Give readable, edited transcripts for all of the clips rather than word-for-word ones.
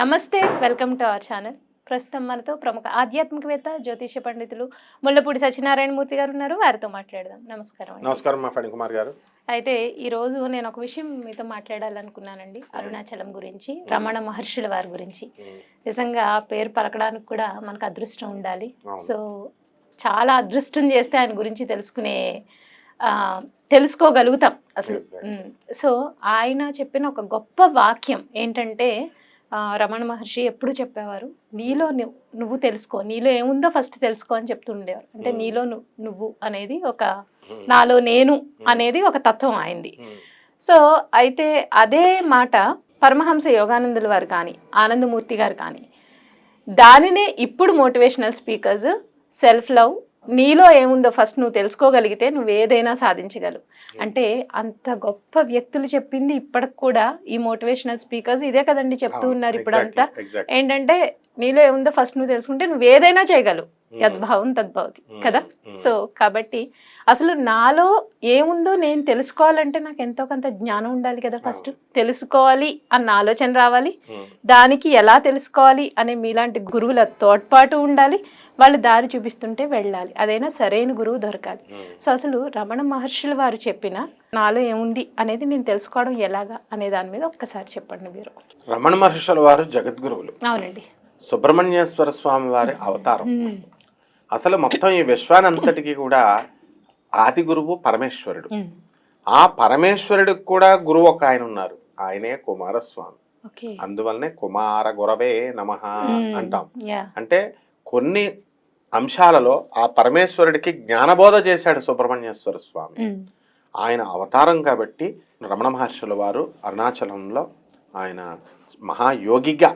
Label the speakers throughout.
Speaker 1: నమస్తే, welcome to our channel. ప్రస్తుతం మనతో ప్రముఖ ఆధ్యాత్మికవేత్త, జ్యోతిష పండితులు ముల్లపూడి సత్యనారాయణ మూర్తి గారు ఉన్నారు. వారితో మాట్లాడదాం. నమస్కారం అండి.
Speaker 2: నమస్కారం మా ఫణి కుమార్ గారు.
Speaker 1: అయితే ఈరోజు నేను ఒక విషయం మీతో మాట్లాడాలనుకున్నానండి. అరుణాచలం గురించి, రమణ మహర్షుల వారి గురించి. నిజంగా ఆ పేరు పలకడానికి కూడా మనకు అదృష్టం ఉండాలి. సో చాలా అదృష్టం చేస్తే ఆయన గురించి తెలుసుకోగలుగుతాం అసలు. సో ఆయన చెప్పిన ఒక గొప్ప వాక్యం ఏంటంటే, రమణ మహర్షి ఎప్పుడు చెప్పేవారు, నీలో నువ్వు తెలుసుకో, నీలో ఏముందో ఫస్ట్ తెలుసుకో అని చెప్తుండేవారు. అంటే నీలో నువ్వు అనేది ఒక, నాలో నేను అనేది ఒక తత్వం అయింది. సో అయితే అదే మాట పరమహంస యోగానందుల వారు కానీ, ఆనందమూర్తి గారు కానీ, దానినే ఇప్పుడు మోటివేషనల్ స్పీకర్స్ సెల్ఫ్ లవ్, నీలో ఏముందో ఫస్ట్ నువ్వు తెలుసుకోగలిగితే నువ్వు ఏదైనా సాధించగలవు అంటే, అంత గొప్ప వ్యక్తులు చెప్పింది ఇప్పటికి కూడా ఈ మోటివేషనల్ స్పీకర్స్ ఇదే కదండి చెప్తూ ఉన్నారు. ఇప్పుడంతా ఏంటంటే, నీలో ఏముందో ఫస్ట్ నువ్వు తెలుసుకుంటే నువ్వు ఏదైనా చేయగలవు, యద్భావం తద్భవతి కదా. సో కాబట్టి అసలు నాలో ఏముందో నేను తెలుసుకోవాలంటే నాకు ఎంతో కొంత జ్ఞానం ఉండాలి కదా. ఫస్ట్ తెలుసుకోవాలి అన్న ఆలోచన రావాలి, దానికి ఎలా తెలుసుకోవాలి అనే మీలాంటి గురువుల తోడ్పాటు ఉండాలి, వాళ్ళు దారి చూపిస్తుంటే వెళ్ళాలి, అదైనా సరైన గురువు దొరకాలి. సో అసలు రమణ మహర్షుల వారు చెప్పిన నాలో ఏముంది అనేది నేను తెలుసుకోవడం ఎలాగా అనే దాని మీద ఒక్కసారి చెప్పండి మీరు.
Speaker 2: రమణ మహర్షుల వారు జగద్గురువులు.
Speaker 1: అవునండి.
Speaker 2: సుబ్రహ్మణ్యేశ్వర స్వామి వారి అవతారం. అసలు మొత్తం ఈ విశ్వానంతటికి కూడా ఆది గురువు పరమేశ్వరుడు. ఆ పరమేశ్వరుడికి కూడా గురువు ఒక ఆయన ఉన్నారు, ఆయనే కుమారస్వామి. అందువల్లనే కుమార గురవే నమః అంటాం. అంటే కొన్ని అంశాలలో ఆ పరమేశ్వరుడికి జ్ఞానబోధ చేశాడు సుబ్రహ్మణ్యేశ్వర స్వామి. ఆయన అవతారం కాబట్టి రమణ మహర్షుల వారు అరుణాచలంలో ఆయన మహాయోగిగా,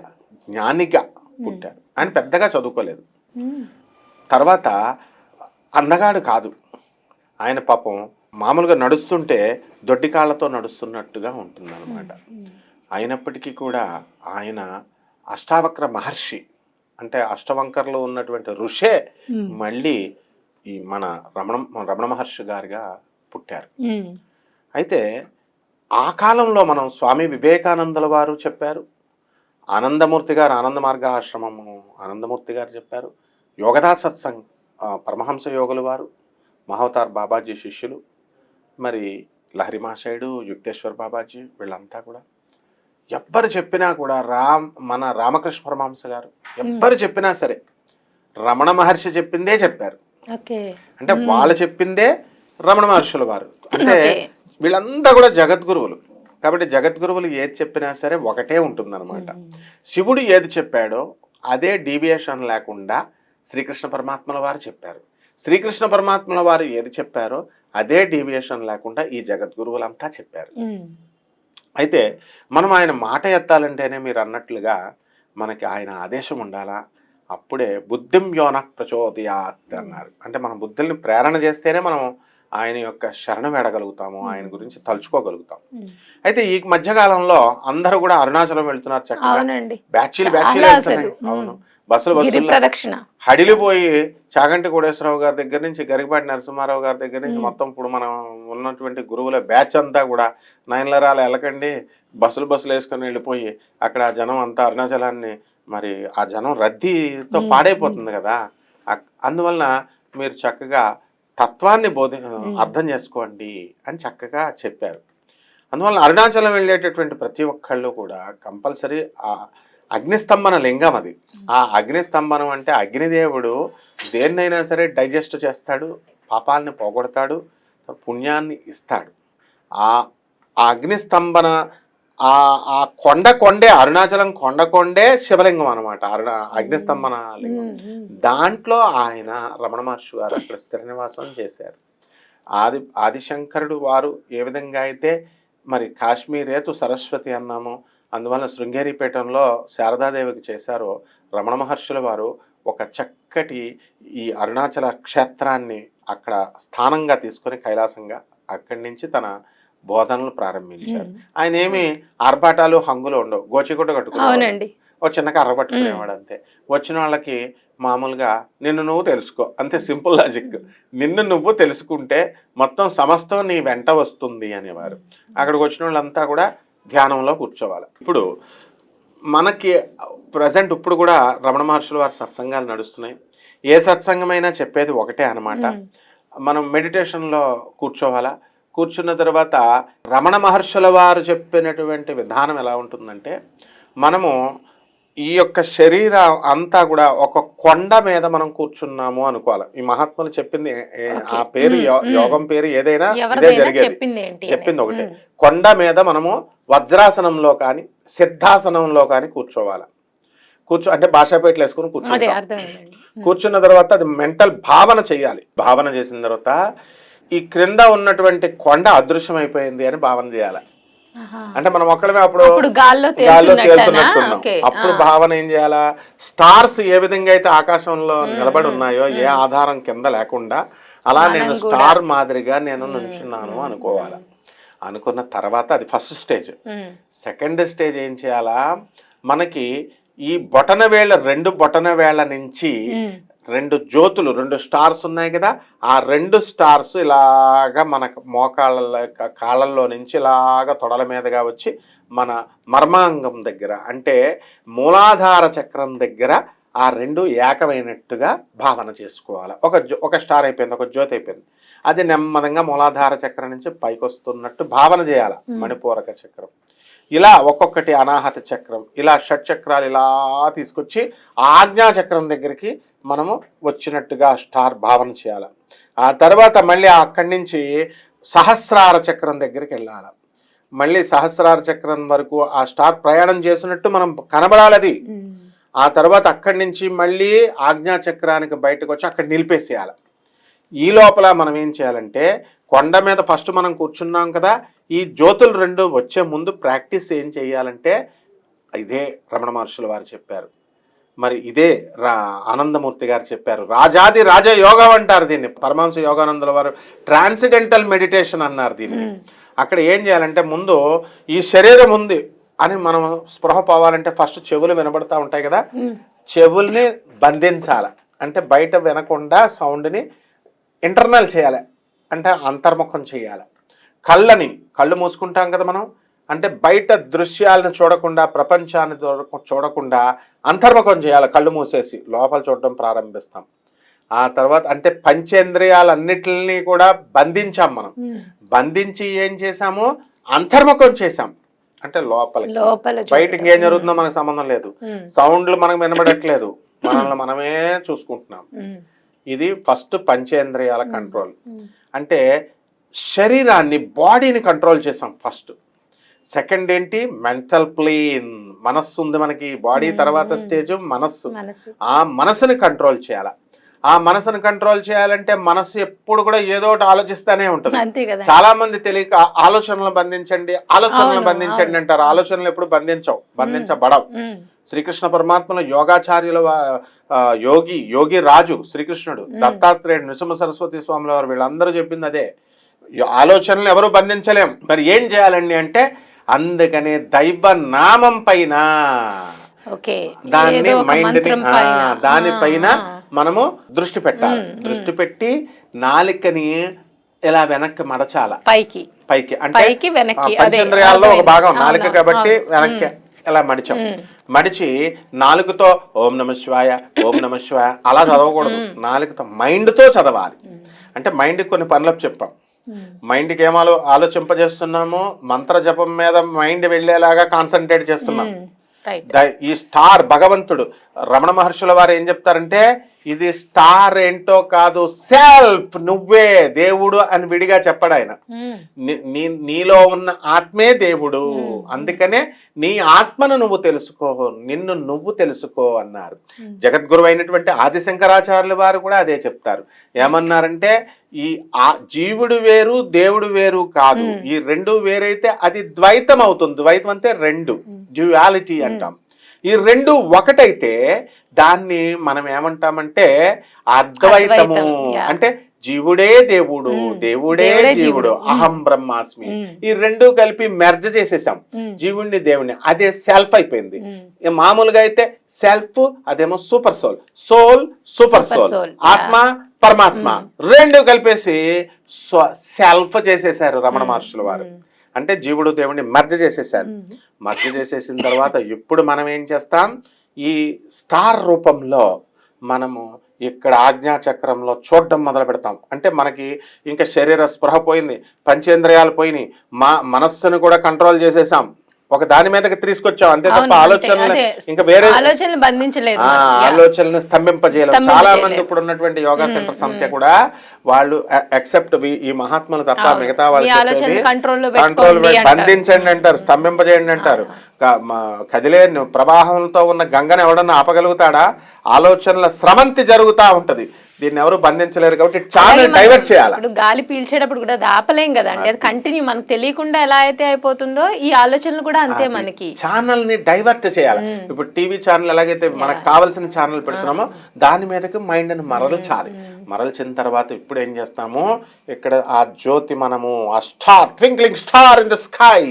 Speaker 2: జ్ఞానిగా పుట్టారు. ఆయన పెద్దగా చదువుకోలేదు. తర్వాత అందగాడు కాదు ఆయన, పాపం మామూలుగా నడుస్తుంటే దొడ్డి కాళ్ళతో నడుస్తున్నట్టుగా ఉంటుందన్నమాట. అయినప్పటికీ కూడా ఆయన అష్టావక్ర మహర్షి, అంటే అష్టవంకర్లో ఉన్నటువంటి ఋషే మళ్ళీ ఈ మన రమణ మహర్షి గారిగా పుట్టారు. అయితే ఆ కాలంలో మనం స్వామి వివేకానందుల వారు చెప్పారు, ఆనందమూర్తి గారు ఆనంద మార్గ ఆశ్రమము ఆనందమూర్తి గారు చెప్పారు, యోగదాస్ సత్సంగ్ పరమహంస యోగుల వారు, మహావతార్ బాబాజీ శిష్యులు, మరి లహరి మాషయుడు, యుక్తేశ్వర్ బాబాజీ, వీళ్ళంతా కూడా ఎవ్వరు చెప్పినా కూడా మన రామకృష్ణ పరమహంస గారు ఎవ్వరు చెప్పినా సరే రమణ మహర్షి చెప్పిందే చెప్పారు. అంటే వాళ్ళు చెప్పిందే రమణ మహర్షుల వారు. అంటే వీళ్ళంతా కూడా జగద్గురువులు కాబట్టి జగద్గురువులు ఏది చెప్పినా సరే ఒకటే ఉంటుందన్నమాట. శివుడు ఏది చెప్పాడో అదే డీవియేషన్ లేకుండా శ్రీకృష్ణ పరమాత్మల వారు చెప్పారు. శ్రీకృష్ణ పరమాత్మల వారు ఏది చెప్పారో అదే డీవియేషన్ లేకుండా ఈ జగద్గురువులంతా చెప్పారు. అయితే మనం ఆయన మాట ఎత్తాలంటేనే మీరు అన్నట్లుగా మనకి ఆయన ఆదేశం ఉండాలా, అప్పుడే బుద్ధిం యోన ప్రచోదయాత్ అన్నారు. అంటే మన బుద్ధుల్ని ప్రేరణ చేస్తేనే మనం ఆయన యొక్క శరణం వేడగలుగుతాము, ఆయన గురించి తలుచుకోగలుగుతాం. అయితే ఈ మధ్యకాలంలో అందరూ కూడా అరుణాచలం వెళ్తున్నారు, చక్కగా బ్యాచీలు వెళ్తున్నాయి. అవును, బస్సులు హడిలిపోయి చాగంటి కోటేశ్వరరావు గారి దగ్గర నుంచి గరికపాటి నరసింహారావు గారి దగ్గర నుంచి మొత్తం ఇప్పుడు మనం ఉన్నటువంటి గురువుల బ్యాచ్ అంతా కూడా నయనలరాలు వెళ్ళకండి, బస్సులు వేసుకొని వెళ్ళిపోయి అక్కడ జనం అంతా అరుణాచలాన్ని, మరి ఆ జనం రద్దీతో పాడైపోతుంది కదా. అందువలన మీరు చక్కగా తత్వాన్ని అర్థం చేసుకోండి అని చక్కగా చెప్పారు. అందువల్ల అరుణాచలం వెళ్ళేటటువంటి ప్రతి ఒక్కళ్ళు కూడా కంపల్సరీ ఆ అగ్నిస్తంభన లింగం అది. ఆ అగ్నిస్తంభనం అంటే అగ్నిదేవుడు దేన్నైనా సరే డైజెస్ట్ చేస్తాడు, పాపాలని పోగొడతాడు, పుణ్యాన్ని ఇస్తాడు. ఆ అగ్నిస్తంభన ఆ కొండే అరుణాచలం కొండే శివలింగం అనమాట, అగ్నిస్తంభన లింగం. దాంట్లో ఆయన రమణ మహర్షి గారు అక్కడ స్థిర నివాసం చేశారు. ఆదిశంకరుడు వారు ఏ విధంగా అయితే మరి కాశ్మీరేతు సరస్వతి అన్నాము, అందువల్ల శృంగేరిపేటంలో శారదాదేవికి చేశారో, రమణ మహర్షుల వారు ఒక చక్కటి ఈ అరుణాచల క్షేత్రాన్ని అక్కడ స్థానంగా తీసుకొని కైలాసంగా అక్కడి నుంచి తన బోధనలు ప్రారంభించారు. ఆయన ఏమి ఆర్భాటాలు హంగులు ఉండవు, గోచిగుడ్డ కట్టుకున్నాడు, ఓ చిన్న కర్ర పట్టుకునేవాడు అంతే. వచ్చిన వాళ్ళకి మామూలుగా నిన్ను నువ్వు తెలుసుకో, అంతే, సింపుల్ లాజిక్. నిన్ను నువ్వు తెలుసుకుంటే మొత్తం సమస్తం నీ వెంట వస్తుంది అనేవారు. అక్కడికి వచ్చిన వాళ్ళంతా కూడా ధ్యానంలో కూర్చోవాలి. ఇప్పుడు మనకి ప్రజెంట్ ఇప్పుడు కూడా రమణ మహర్షుల వారి సత్సంగాలు నడుస్తున్నాయి. ఏ సత్సంగమైనా చెప్పేది ఒకటే అన్నమాట. మనం మెడిటేషన్లో కూర్చోవాలా. కూర్చున్న తర్వాత రమణ మహర్షుల వారు చెప్పినటువంటి విధానం ఎలా ఉంటుందంటే, మనము ఈ యొక్క శరీరం అంతా కూడా ఒక కొండ మీద మనం కూర్చున్నాము అనుకోవాలి. ఈ మహాత్ములు చెప్పింది ఆ పేరు యోగం పేరు ఏదైనా ఇదే జరిగేది. చెప్పింది ఒకటే, కొండ మీద మనము వజ్రాసనంలో కానీ సిద్ధాసనంలో కానీ కూర్చోవాలి. అంటే భాషాపేటలు వేసుకుని కూర్చున్న తర్వాత అది మెంటల్ భావన చేయాలి. భావన చేసిన తర్వాత ఈ క్రింద ఉన్నటువంటి కొండ అదృశ్యం అయిపోయింది అని భావన చేయాలి. అంటే మనం ఒక్కడమే అప్పుడు గాల్లో తేలుతున్నట్టున్నాం. అప్పుడు భావన ఏం చేయాలా, స్టార్స్ ఏ విధంగా అయితే ఆకాశంలో నిలబడి ఉన్నాయో ఏ ఆధారం కింద లేకుండా అలా నేను స్టార్ మాదిరిగా నేను నుంచున్నాను అనుకోవాలి. అనుకున్న తర్వాత అది ఫస్ట్ స్టేజ్. సెకండ్ స్టేజ్ ఏం చేయాలా, మనకి ఈ బొటన వేళ్ళ 2 బొటన వేళ్ళ నుంచి 2 జ్యోతులు 2 స్టార్స్ ఉన్నాయి కదా, ఆ 2 స్టార్స్ ఇలాగా మన మోకాళ్ళ కాళ్ళల్లో నుంచి ఇలాగా తొడల మీదగా వచ్చి మన మర్మాంగం దగ్గర అంటే మూలాధార చక్రం దగ్గర ఆ 2 ఏకమైనట్టుగా భావన చేసుకోవాలి. ఒక స్టార్ అయిపోయింది, ఒక జ్యోతి అయిపోయింది. అది నెమ్మదంగా మూలాధార చక్రం నుంచి పైకి వస్తున్నట్టు భావన చేయాలి. మణిపూరక చక్రం ఇలా ఒక్కొక్కటి, అనాహత చక్రం ఇలా షట్చక్రాలు ఇలా తీసుకొచ్చి ఆజ్ఞా చక్రం దగ్గరికి మనము వచ్చినట్టుగా స్టార్ భావన చేయాలి. ఆ తర్వాత మళ్ళీ అక్కడి నుంచి సహస్రార చక్రం దగ్గరికి వెళ్ళాలి. మళ్ళీ సహస్రార చక్రం వరకు ఆ స్టార్ ప్రయాణం చేసినట్టు మనం కనబడాలి అది. ఆ తర్వాత అక్కడి నుంచి మళ్ళీ ఆజ్ఞా చక్రానికి బయటకు వచ్చి అక్కడ నిలిపేసేయాలి. ఈ లోపల మనం ఏం చేయాలంటే, కొండ మీద ఫస్ట్ మనం కూర్చున్నాం కదా, ఈ జ్యోతులు 2 వచ్చే ముందు ప్రాక్టీస్ ఏం చేయాలంటే, ఇదే రమణ మహర్షుల వారు చెప్పారు, మరి ఇదే ఆనందమూర్తి గారు చెప్పారు. రాజాది రాజ యోగం అంటారు దీన్ని. పరమహంస యోగానందుల వారు ట్రాన్సిడెంటల్ మెడిటేషన్ అన్నారు దీన్ని. అక్కడ ఏం చేయాలంటే, ముందు ఈ శరీరం ఉంది అని మనం స్పృహ పోవాలంటే ఫస్ట్ చెవులు వినబడతా ఉంటాయి కదా, చెవుల్ని బంధించాలి. అంటే బయట వినకుండా సౌండ్ని ఇంటర్నల్ చేయాలి, అంటే అంతర్ముఖం చేయాలి. కళ్ళు మూసుకుంటాం కదా మనం, అంటే బయట దృశ్యాలను చూడకుండా ప్రపంచాన్ని చూడకుండా అంతర్ముఖం చేయాలి. కళ్ళు మూసేసి లోపల చూడడం ప్రారంభిస్తాం. ఆ తర్వాత అంటే పంచేంద్రియాలన్నిటిని కూడా బంధించాం మనం. బంధించి ఏం చేసాము, అంతర్ముఖం చేసాం. అంటే లోపల బయట ఇంకేం జరుగుతుందో మనకు సంబంధం లేదు. సౌండ్లు మనకు వినబడట్లేదు, మనల్ని మనమే చూసుకుంటున్నాం. ఇది ఫస్ట్ పంచేంద్రియాల కంట్రోల్. అంటే శరీరాన్ని, బాడీని కంట్రోల్ చేసాం ఫస్ట్. సెకండ్ ఏంటి, మెంటల్ ప్లేన్, మనస్సు ఉంది మనకి. బాడీ తర్వాత స్టేజ్ మనస్సు. ఆ మనసుని కంట్రోల్ చేయాలి. ఆ మనసును కంట్రోల్ చేయాలంటే మనసు ఎప్పుడు కూడా ఏదో ఒకటి ఆలోచిస్తూనే ఉంటుంది. చాలా మంది తెలియక ఆలోచనలు బంధించండి అంటారు. ఆలోచనలు ఎప్పుడు బంధించబడవు. శ్రీకృష్ణ పరమాత్మలో యోగాచార్యుల యోగి రాజు శ్రీకృష్ణుడు, దత్తాత్రేయుడు, నృసింహ సరస్వతి స్వాముల వారు వీళ్ళందరూ చెప్పింది అదే, ఆలోచనలు ఎవరు బంధించలేం. మరి ఏం చేయాలండి అంటే, అందుకనే దైవ నామం పైన దానిపైన మనము దృష్టి పెట్టాలి. దృష్టి పెట్టి నాలికని ఇలా వెనక్కి మడచాల, పైకి అంటే పంచేంద్రియాల్లో ఒక భాగం నాలిక కాబట్టి వెనక్కి ఇలా మడిచి నాలుగుతో ఓం నమ శివాయ ఓం నమ శివాయ అలా చదవకూడదు. నాలుగుతో మైండ్తో చదవాలి. అంటే మైండ్కి కొన్ని పనులు చెప్పాం. మైండ్కి ఏం ఆలోచింపజేస్తున్నాము, మంత్ర జపం మీద మైండ్ వెళ్ళేలాగా కాన్సన్ట్రేట్ చేస్తున్నాం. ఈ స్టార్ భగవంతుడు, రమణ మహర్షుల వారు ఏం చెప్తారంటే, ఇది స్టార్ ఏంటో కాదు, సెల్ఫ్, నువ్వే దేవుడు అని విడిగా చెప్పాడు ఆయన. నీలో ఉన్న ఆత్మే దేవుడు, అందుకనే నీ ఆత్మను నువ్వు తెలుసుకో, నిన్ను నువ్వు తెలుసుకో అన్నారు. జగద్గురు అయినటువంటి ఆదిశంకరాచార్యుల వారు కూడా అదే చెప్తారు. ఏమన్నారంటే, ఈ జీవుడు వేరు దేవుడు వేరు కాదు, ఈ 2 వేరైతే అది ద్వైతం అవుతుంది. ద్వైతం అంటే 2, డ్యుయాలిటీ అంటాం. ఈ 2 ఒకటైతే దాన్ని మనం ఏమంటామంటే అద్వైతము. అంటే జీవుడే దేవుడు, దేవుడే జీవుడు, అహం బ్రహ్మాస్మి. ఈ 2 కలిపి మెర్జ్ చేసేసాం జీవుడిని దేవుడిని, అదే సెల్ఫ్ అయిపోయింది. మామూలుగా అయితే సెల్ఫ్, అదేమో super soul, soul super soul, ఆత్మ పరమాత్మ 2 కలిపేసి సెల్ఫ్ చేసేసారు రమణ మహర్షుల వారు. అంటే జీవుడు దేవుడిని మర్జ చేసేసాడు. మర్జ చేసేసిన తర్వాత ఇప్పుడు మనం ఏం చేస్తాం, ఈ స్టార్ రూపంలో మనము ఇక్కడ ఆజ్ఞాచక్రంలో చూడడం మొదలు పెడతాం. అంటే మనకి ఇంకా శరీర స్పృహ పోయింది, పంచేంద్రియాలు పోయినాయి, మనస్సును కూడా కంట్రోల్ చేసేసాం, ఒక దాని మీదకి తీసుకొచ్చాం, అంతే తప్ప ఆలోచనలు ఇంకా వేరే
Speaker 1: ఆలోచనలు బంధించలేదు,
Speaker 2: ఆలోచనలను స్తంభింపజేయలేదు. చాలా మంది ఇప్పుడు ఉన్నటువంటి యోగా సెంటర్స్ అంతే కూడా వాళ్ళు ఎక్సెప్ట్ ఈ మహాత్ములు తప్ప మిగతా వాళ్ళు
Speaker 1: కంట్రోల్
Speaker 2: బంధించండి అంటారు, స్తంభింపజేయండి అంటారు. కదిలే ప్రవాహంతో ఉన్న గంగను ఎవడన్నా ఆపగలుగుతాడా? ఆలోచనల స్రవంతి జరుగుతూ ఉంటది, దీన్ని ఎవరు బంధించలేరు. కాబట్టి ఛానల్ డైవర్ట్ చేయాలి.
Speaker 1: ఇప్పుడు గాలి పీల్చేటప్పుడు కూడా అది ఆపలేం కదండి, అది కంటిన్యూ మనకు తెలియకుండా ఎలా అయితే అయిపోతుందో ఈ ఆలోచనలు కూడా అంతే. మనకి
Speaker 2: ఛానల్ ని డైవర్ట్ చేయాలి. ఇప్పుడు టీవీ ఛానల్ ఎలాగైతే మనకు కావాల్సిన ఛానల్ పెడుతున్నామో దాని మీదకి మైండ్ ని మరల్చాలి. మరల్చిన తర్వాత ఇప్పుడు ఏం చేస్తాము, ఇక్కడ ఆ జ్యోతి మనము ఆ star, twinkling star in the sky,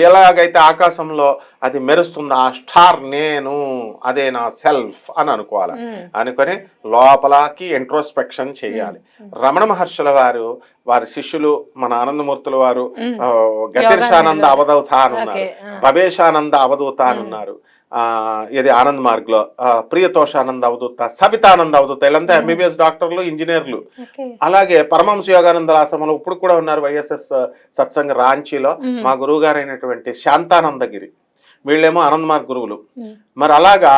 Speaker 2: ఎలాగైతే ఆకాశంలో అది మెరుస్తుంది, ఆ స్టార్ నేను, అదే నా సెల్ఫ్ అని అనుకోవాలి. అనుకొని లోపలకి ఇంట్రోస్పెక్షన్ చేయాలి. రమణ మహర్షుల వారు, వారి శిష్యులు మన ఆనందమూర్తుల వారు గతిర్షానంద అవధూత అని ఉన్నారు, భవేశానంద అవధూత అని ఉన్నారు, ఇది ఆనంద్ మార్గ్ లో ప్రియతోషానంద అవధూత, సవితానంద అవధూత, వీళ్ళంతా ఎంబీబీఎస్ డాక్టర్లు, ఇంజనీర్లు. అలాగే పరమహంస యోగానంద ఆశ్రమంలో ఇప్పుడు కూడా ఉన్నారు వైఎస్ఎస్ సత్సంగ రాంచీలో మా గురువు గారు అయినటువంటి శాంతానందగిరి, వీళ్ళేమో ఆనంద్ మార్గ్ గురువులు. మరి అలాగా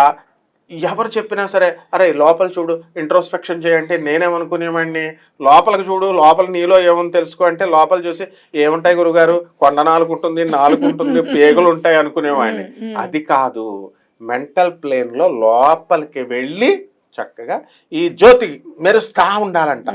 Speaker 2: ఎవరు చెప్పినా సరే, అరే లోపల చూడు, ఇంట్రోస్పెక్షన్ చేయంటే నేనేమనుకునేవాడిని, లోపలికి చూడు, లోపల నీలో ఏమని తెలుసుకో అంటే లోపల చూసి ఏముంటాయి గురుగారు, కొండ 4 ఉంటుంది, 4 ఉంటుంది, పేగులు ఉంటాయి అనుకునేవాడిని. అది కాదు, మెంటల్ ప్లేన్ లో లోపలికి వెళ్ళి చక్కగా ఈ జ్యోతి మెరుస్తా ఉండాలంట.